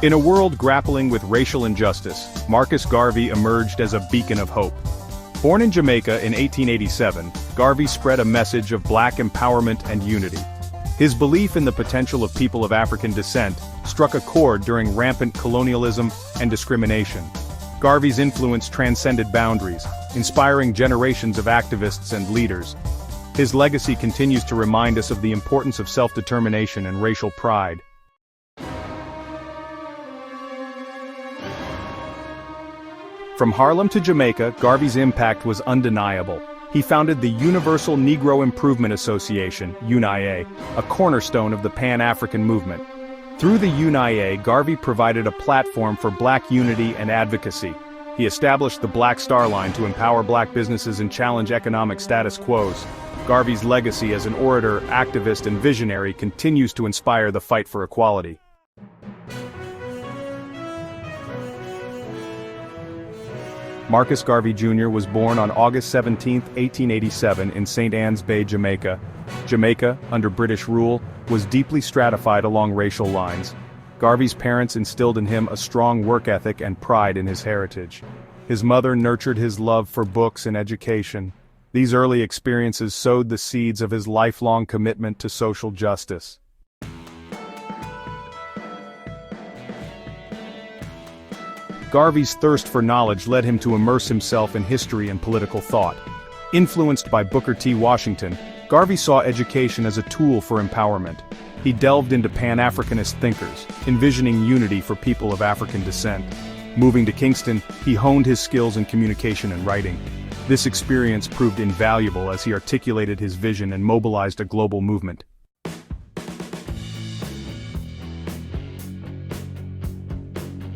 In a world grappling with racial injustice, Marcus Garvey emerged as a beacon of hope. Born in Jamaica in 1887, Garvey spread a message of black empowerment and unity. His belief in the potential of people of African descent struck a chord during rampant colonialism and discrimination. Garvey's influence transcended boundaries, inspiring generations of activists and leaders. His legacy continues to remind us of the importance of self-determination and racial pride. From Harlem to Jamaica, Garvey's impact was undeniable. He founded the Universal Negro Improvement Association, UNIA, a cornerstone of the Pan-African movement. Through the UNIA, Garvey provided a platform for black unity and advocacy. He established the Black Star Line to empower black businesses and challenge economic status quos. Garvey's legacy as an orator, activist, and visionary continues to inspire the fight for equality. Marcus Garvey Jr. was born on August 17, 1887 in St. Ann's Bay, Jamaica. Jamaica, under British rule, was deeply stratified along racial lines. Garvey's parents instilled in him a strong work ethic and pride in his heritage. His mother nurtured his love for books and education. These early experiences sowed the seeds of his lifelong commitment to social justice. Garvey's thirst for knowledge led him to immerse himself in history and political thought. Influenced by Booker T. Washington, Garvey saw education as a tool for empowerment. He delved into Pan-Africanist thinkers, envisioning unity for people of African descent. Moving to Kingston, he honed his skills in communication and writing. This experience proved invaluable as he articulated his vision and mobilized a global movement.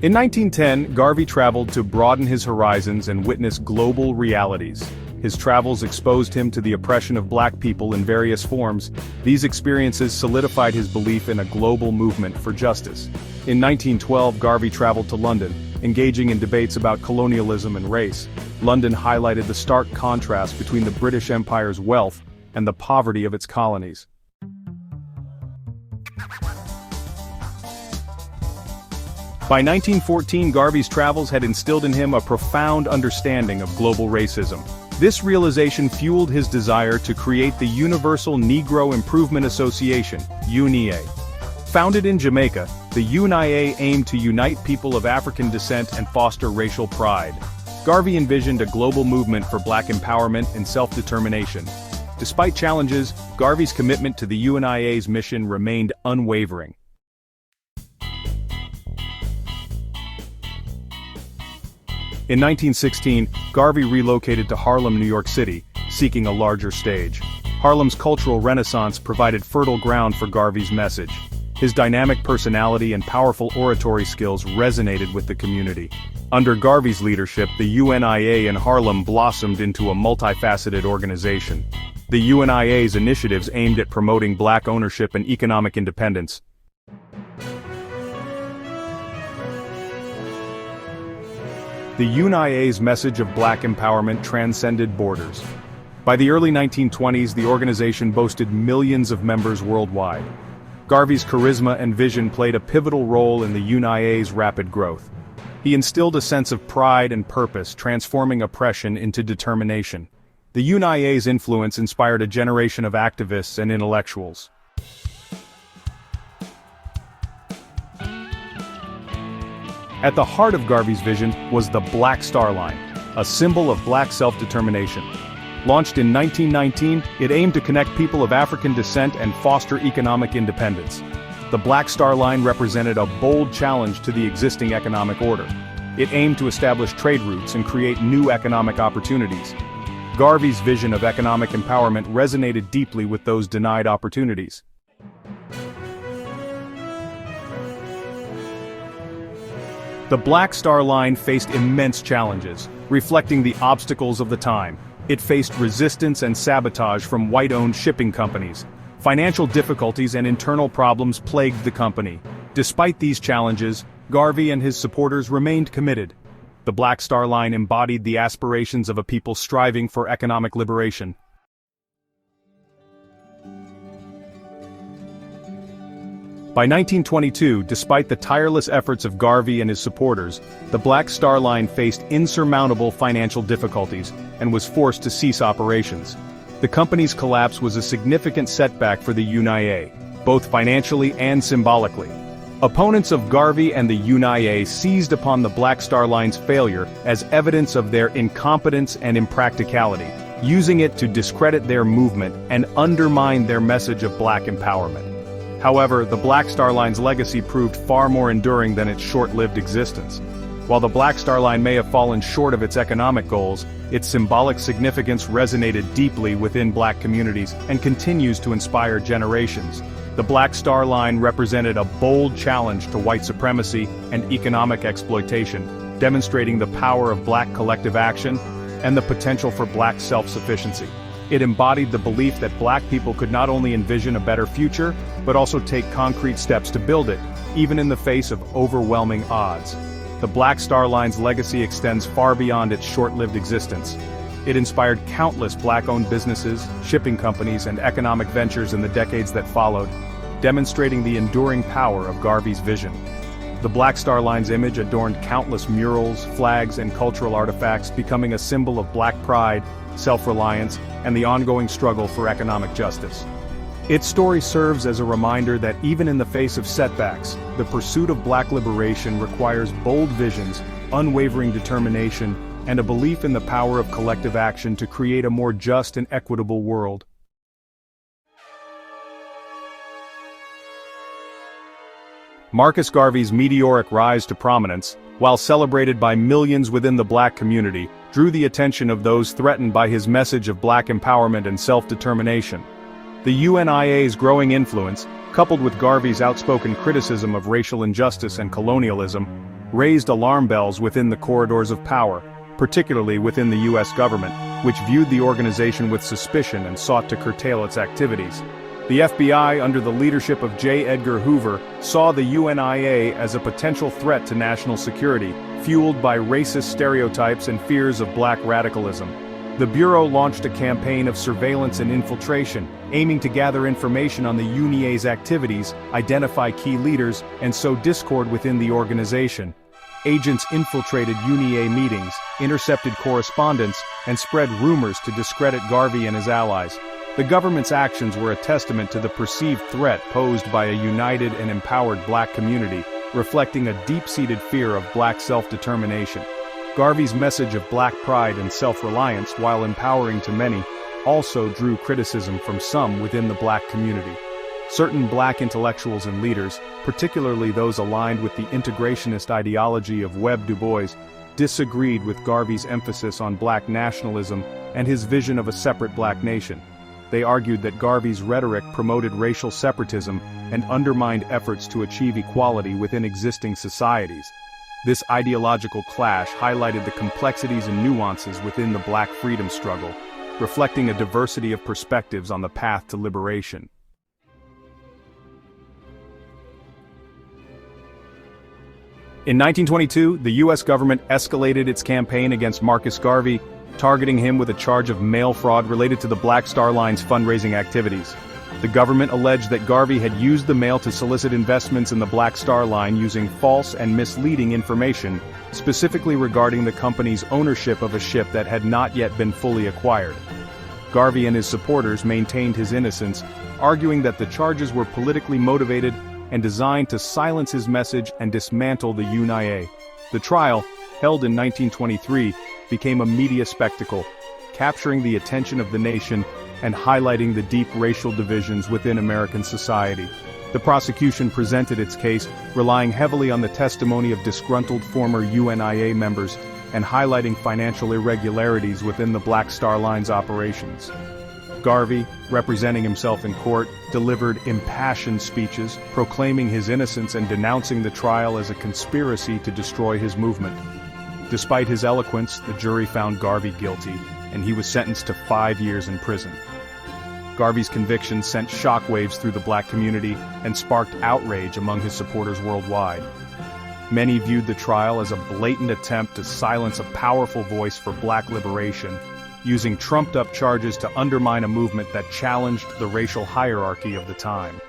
In 1910, Garvey traveled to broaden his horizons and witness global realities. His travels exposed him to the oppression of black people in various forms. These experiences solidified his belief in a global movement for justice. In 1912, Garvey traveled to London, engaging in debates about colonialism and race. London highlighted the stark contrast between the British Empire's wealth and the poverty of its colonies. By 1914, Garvey's travels had instilled in him a profound understanding of global racism. This realization fueled his desire to create the Universal Negro Improvement Association, UNIA. Founded in Jamaica, the UNIA aimed to unite people of African descent and foster racial pride. Garvey envisioned a global movement for black empowerment and self-determination. Despite challenges, Garvey's commitment to the UNIA's mission remained unwavering. In 1916, Garvey relocated to Harlem, New York City, seeking a larger stage. Harlem's cultural renaissance provided fertile ground for Garvey's message. His dynamic personality and powerful oratory skills resonated with the community. Under Garvey's leadership, the UNIA in Harlem blossomed into a multifaceted organization. The UNIA's initiatives aimed at promoting black ownership and economic independence. The UNIA's message of black empowerment transcended borders. By the early 1920s, the organization boasted millions of members worldwide. Garvey's charisma and vision played a pivotal role in the UNIA's rapid growth. He instilled a sense of pride and purpose, transforming oppression into determination. The UNIA's influence inspired a generation of activists and intellectuals. At the heart of Garvey's vision was the Black Star Line, a symbol of black self-determination. Launched in 1919, it aimed to connect people of African descent and foster economic independence. The Black Star Line represented a bold challenge to the existing economic order. It aimed to establish trade routes and create new economic opportunities. Garvey's vision of economic empowerment resonated deeply with those denied opportunities. The Black Star Line faced immense challenges, reflecting the obstacles of the time. It faced resistance and sabotage from white-owned shipping companies. Financial difficulties and internal problems plagued the company. Despite these challenges, Garvey and his supporters remained committed. The Black Star Line embodied the aspirations of a people striving for economic liberation. By 1922, despite the tireless efforts of Garvey and his supporters, the Black Star Line faced insurmountable financial difficulties and was forced to cease operations. The company's collapse was a significant setback for the UNIA, both financially and symbolically. Opponents of Garvey and the UNIA seized upon the Black Star Line's failure as evidence of their incompetence and impracticality, using it to discredit their movement and undermine their message of black empowerment. However, the Black Star Line's legacy proved far more enduring than its short-lived existence. While the Black Star Line may have fallen short of its economic goals, its symbolic significance resonated deeply within black communities and continues to inspire generations. The Black Star Line represented a bold challenge to white supremacy and economic exploitation, demonstrating the power of black collective action and the potential for black self-sufficiency. It embodied the belief that black people could not only envision a better future, but also take concrete steps to build it, even in the face of overwhelming odds. The Black Star Line's legacy extends far beyond its short-lived existence. It inspired countless black-owned businesses, shipping companies, and economic ventures in the decades that followed, demonstrating the enduring power of Garvey's vision. The Black Star Line's image adorned countless murals, flags, and cultural artifacts, becoming a symbol of black pride, self-reliance, and the ongoing struggle for economic justice. Its story serves as a reminder that even in the face of setbacks, the pursuit of black liberation requires bold visions, unwavering determination, and a belief in the power of collective action to create a more just and equitable world. Marcus Garvey's meteoric rise to prominence, while celebrated by millions within the black community, drew the attention of those threatened by his message of black empowerment and self-determination. The UNIA's growing influence, coupled with Garvey's outspoken criticism of racial injustice and colonialism, raised alarm bells within the corridors of power, particularly within the U.S. government, which viewed the organization with suspicion and sought to curtail its activities. The FBI, under the leadership of J. Edgar Hoover, saw the UNIA as a potential threat to national security, fueled by racist stereotypes and fears of black radicalism. The Bureau launched a campaign of surveillance and infiltration, aiming to gather information on the UNIA's activities, identify key leaders, and sow discord within the organization. Agents infiltrated UNIA meetings, intercepted correspondence, and spread rumors to discredit Garvey and his allies. The government's actions were a testament to the perceived threat posed by a united and empowered black community, reflecting a deep-seated fear of black self-determination. Garvey's message of black pride and self-reliance, while empowering to many, also drew criticism from some within the black community. Certain black intellectuals and leaders, particularly those aligned with the integrationist ideology of Webb Du Bois, disagreed with Garvey's emphasis on black nationalism and his vision of a separate black nation. They argued that Garvey's rhetoric promoted racial separatism and undermined efforts to achieve equality within existing societies. This ideological clash highlighted the complexities and nuances within the black freedom struggle, reflecting a diversity of perspectives on the path to liberation. In 1922, the U.S. government escalated its campaign against Marcus Garvey, targeting him with a charge of mail fraud related to the Black Star Line's fundraising activities. The government alleged that Garvey had used the mail to solicit investments in the Black Star Line using false and misleading information, specifically regarding the company's ownership of a ship that had not yet been fully acquired. Garvey and his supporters maintained his innocence, arguing that the charges were politically motivated and designed to silence his message and dismantle the UNIA. The trial, held in 1923, became a media spectacle, capturing the attention of the nation and highlighting the deep racial divisions within American society. The prosecution presented its case, relying heavily on the testimony of disgruntled former UNIA members and highlighting financial irregularities within the Black Star Line's operations. Garvey, representing himself in court, delivered impassioned speeches, proclaiming his innocence and denouncing the trial as a conspiracy to destroy his movement. Despite his eloquence, the jury found Garvey guilty, and he was sentenced to 5 years in prison. Garvey's conviction sent shockwaves through the black community and sparked outrage among his supporters worldwide. Many viewed the trial as a blatant attempt to silence a powerful voice for black liberation, using trumped-up charges to undermine a movement that challenged the racial hierarchy of the time.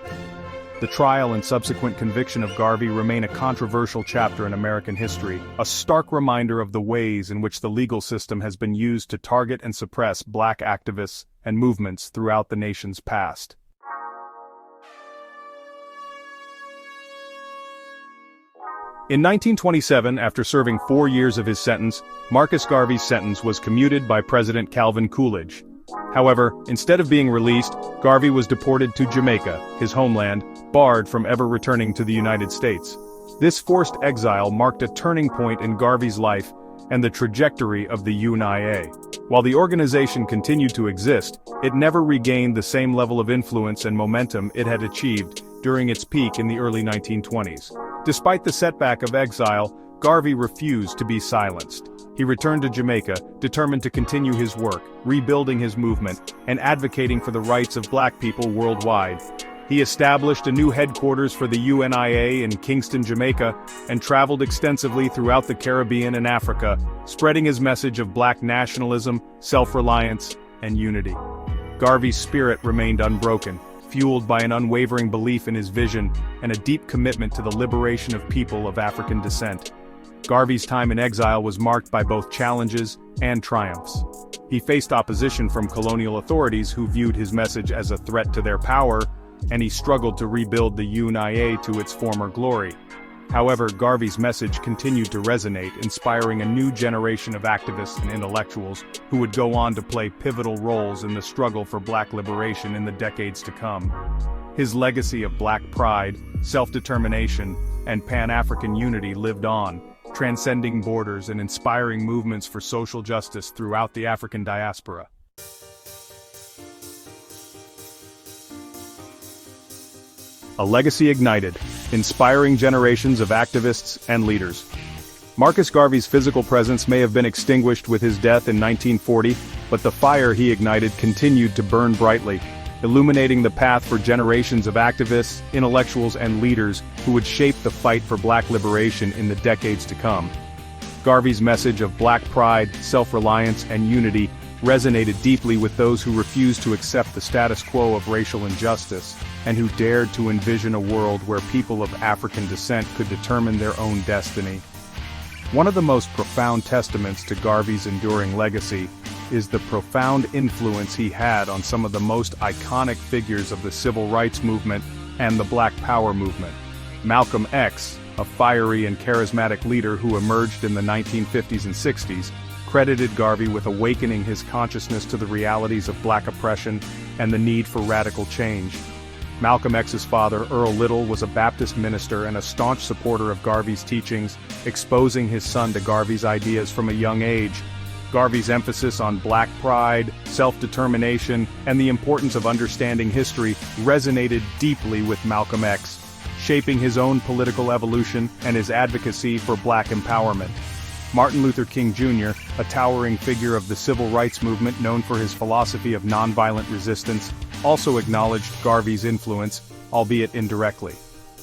The trial and subsequent conviction of Garvey remain a controversial chapter in American history, a stark reminder of the ways in which the legal system has been used to target and suppress Black activists and movements throughout the nation's past. In 1927, after serving 4 years of his sentence, Marcus Garvey's sentence was commuted by President Calvin Coolidge. However, instead of being released, Garvey was deported to Jamaica, his homeland, barred from ever returning to the United States. This forced exile marked a turning point in Garvey's life and the trajectory of the UNIA. While the organization continued to exist, it never regained the same level of influence and momentum it had achieved during its peak in the early 1920s. Despite the setback of exile, Garvey refused to be silenced. He returned to Jamaica, determined to continue his work, rebuilding his movement, and advocating for the rights of Black people worldwide. He established a new headquarters for the UNIA in Kingston, Jamaica, and traveled extensively throughout the Caribbean and Africa, spreading his message of Black nationalism, self-reliance, and unity. Garvey's spirit remained unbroken, fueled by an unwavering belief in his vision and a deep commitment to the liberation of people of African descent. Garvey's time in exile was marked by both challenges and triumphs. He faced opposition from colonial authorities who viewed his message as a threat to their power, and he struggled to rebuild the UNIA to its former glory. However, Garvey's message continued to resonate, inspiring a new generation of activists and intellectuals who would go on to play pivotal roles in the struggle for Black liberation in the decades to come. His legacy of Black pride, self-determination, and Pan-African unity lived on, transcending borders and inspiring movements for social justice throughout the African diaspora. A legacy ignited, inspiring generations of activists and leaders. Marcus Garvey's physical presence may have been extinguished with his death in 1940, but the fire he ignited continued to burn brightly, illuminating the path for generations of activists, intellectuals, and leaders who would shape the fight for Black liberation in the decades to come. Garvey's message of Black pride, self-reliance, and unity resonated deeply with those who refused to accept the status quo of racial injustice, and who dared to envision a world where people of African descent could determine their own destiny. One of the most profound testaments to Garvey's enduring legacy is the profound influence he had on some of the most iconic figures of the civil rights movement and the Black Power movement. Malcolm X, a fiery and charismatic leader who emerged in the 1950s and 60s, credited Garvey with awakening his consciousness to the realities of Black oppression and the need for radical change. Malcolm X's father, Earl Little, was a Baptist minister and a staunch supporter of Garvey's teachings, exposing his son to Garvey's ideas from a young age. Garvey's emphasis on Black pride, self-determination, and the importance of understanding history resonated deeply with Malcolm X, shaping his own political evolution and his advocacy for Black empowerment. Martin Luther King Jr., a towering figure of the civil rights movement known for his philosophy of nonviolent resistance, also acknowledged Garvey's influence, albeit indirectly.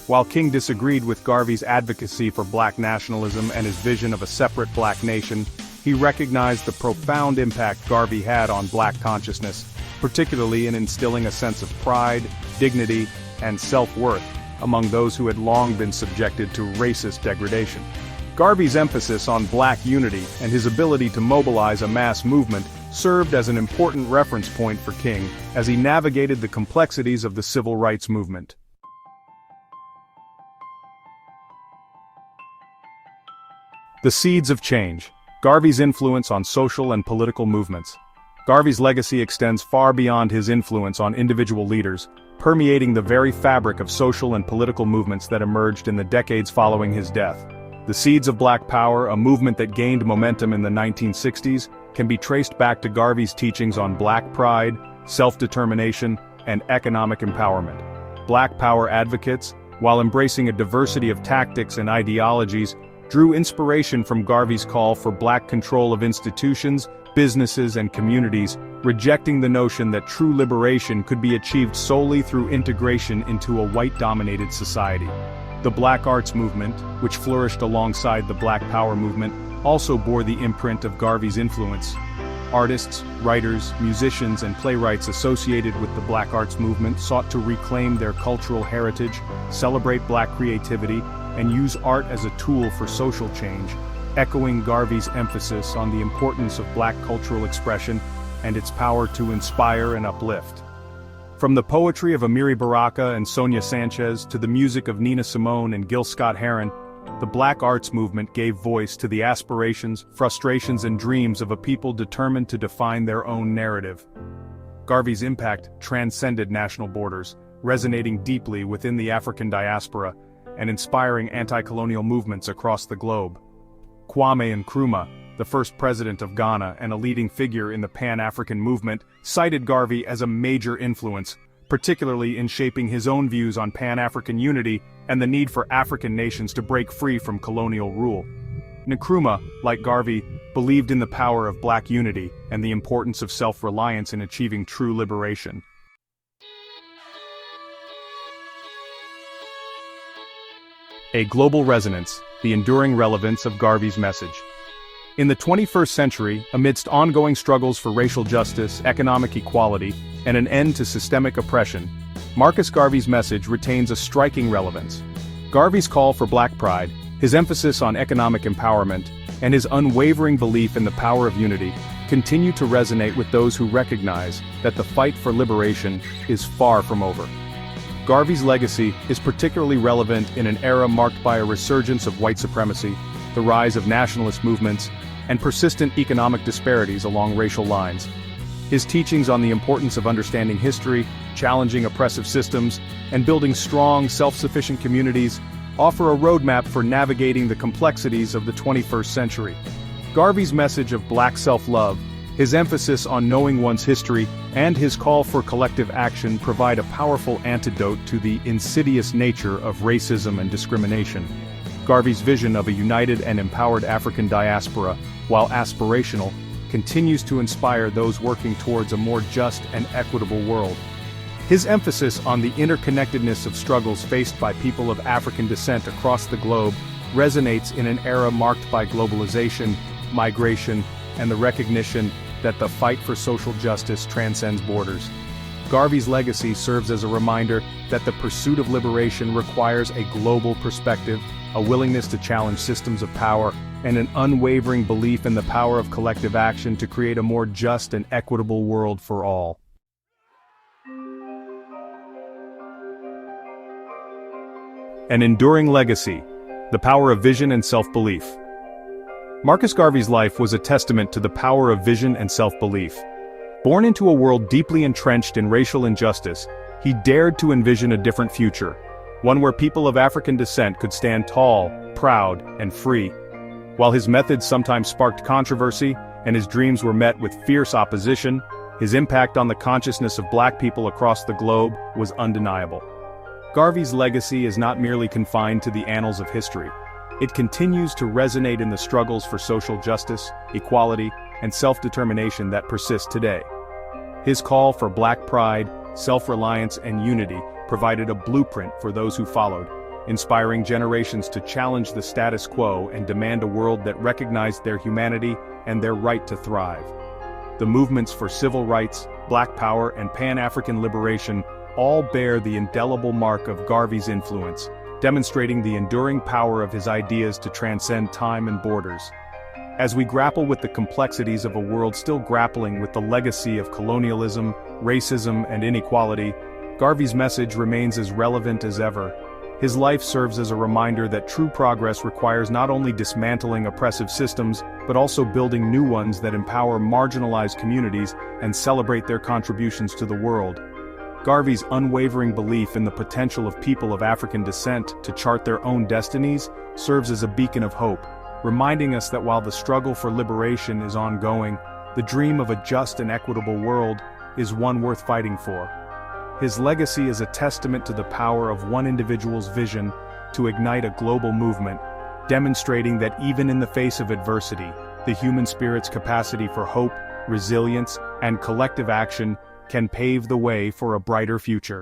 While King disagreed with Garvey's advocacy for Black nationalism and his vision of a separate Black nation, he recognized the profound impact Garvey had on Black consciousness, particularly in instilling a sense of pride, dignity, and self-worth among those who had long been subjected to racist degradation. Garvey's emphasis on Black unity and his ability to mobilize a mass movement served as an important reference point for King as he navigated the complexities of the civil rights movement. The seeds of change. Garvey's influence on social and political movements. Garvey's legacy extends far beyond his influence on individual leaders, permeating the very fabric of social and political movements that emerged in the decades following his death. The seeds of Black Power, a movement that gained momentum in the 1960s, can be traced back to Garvey's teachings on Black pride, self-determination, and economic empowerment. Black Power advocates, while embracing a diversity of tactics and ideologies, drew inspiration from Garvey's call for Black control of institutions, businesses, and communities, rejecting the notion that true liberation could be achieved solely through integration into a white-dominated society. The Black Arts movement, which flourished alongside the Black Power movement, also bore the imprint of Garvey's influence. Artists, writers, musicians, and playwrights associated with the Black arts movement sought to reclaim their cultural heritage, celebrate Black creativity, and use art as a tool for social change, echoing Garvey's emphasis on the importance of Black cultural expression and its power to inspire and uplift. From the poetry of Amiri Baraka and Sonia Sanchez to the music of Nina Simone and Gil Scott-Heron, the Black arts movement gave voice to the aspirations, frustrations, and dreams of a people determined to define their own narrative. Garvey's impact transcended national borders, resonating deeply within the African diaspora and inspiring anti-colonial movements across the globe. Kwame Nkrumah, the first president of Ghana and a leading figure in the Pan-African movement, cited Garvey as a major influence, particularly in shaping his own views on Pan-African unity and the need for African nations to break free from colonial rule. Nkrumah, like Garvey, believed in the power of Black unity and the importance of self-reliance in achieving true liberation. A global resonance, the enduring relevance of Garvey's message. In the 21st century, amidst ongoing struggles for racial justice, economic equality, and an end to systemic oppression, Marcus Garvey's message retains a striking relevance. Garvey's call for Black pride, his emphasis on economic empowerment, and his unwavering belief in the power of unity continue to resonate with those who recognize that the fight for liberation is far from over. Garvey's legacy is particularly relevant in an era marked by a resurgence of white supremacy, the rise of nationalist movements, and persistent economic disparities along racial lines. His teachings on the importance of understanding history, challenging oppressive systems, and building strong, self-sufficient communities offer a roadmap for navigating the complexities of the 21st century. Garvey's message of Black self-love, his emphasis on knowing one's history, and his call for collective action provide a powerful antidote to the insidious nature of racism and discrimination. Garvey's vision of a united and empowered African diaspora, while aspirational, continues to inspire those working towards a more just and equitable world. His emphasis on the interconnectedness of struggles faced by people of African descent across the globe resonates in an era marked by globalization, migration, and the recognition that the fight for social justice transcends borders. Garvey's legacy serves as a reminder that the pursuit of liberation requires a global perspective, a willingness to challenge systems of power, and an unwavering belief in the power of collective action to create a more just and equitable world for all. An enduring legacy, the power of vision and self-belief. Marcus Garvey's life was a testament to the power of vision and self-belief. Born into a world deeply entrenched in racial injustice, he dared to envision a different future, one where people of African descent could stand tall, proud, and free. While his methods sometimes sparked controversy, and his dreams were met with fierce opposition, his impact on the consciousness of Black people across the globe was undeniable. Garvey's legacy is not merely confined to the annals of history. It continues to resonate in the struggles for social justice, equality, and self-determination that persist today. His call for Black pride, self-reliance, and unity provided a blueprint for those who followed, inspiring generations to challenge the status quo and demand a world that recognized their humanity and their right to thrive. The movements for civil rights, Black power, and Pan-African liberation all bear the indelible mark of Garvey's influence, demonstrating the enduring power of his ideas to transcend time and borders. As we grapple with the complexities of a world still grappling with the legacy of colonialism, racism, and inequality, Garvey's message remains as relevant as ever. His life serves as a reminder that true progress requires not only dismantling oppressive systems, but also building new ones that empower marginalized communities and celebrate their contributions to the world. Garvey's unwavering belief in the potential of people of African descent to chart their own destinies serves as a beacon of hope, reminding us that while the struggle for liberation is ongoing, the dream of a just and equitable world is one worth fighting for. His legacy is a testament to the power of one individual's vision to ignite a global movement, demonstrating that even in the face of adversity, the human spirit's capacity for hope, resilience, and collective action can pave the way for a brighter future.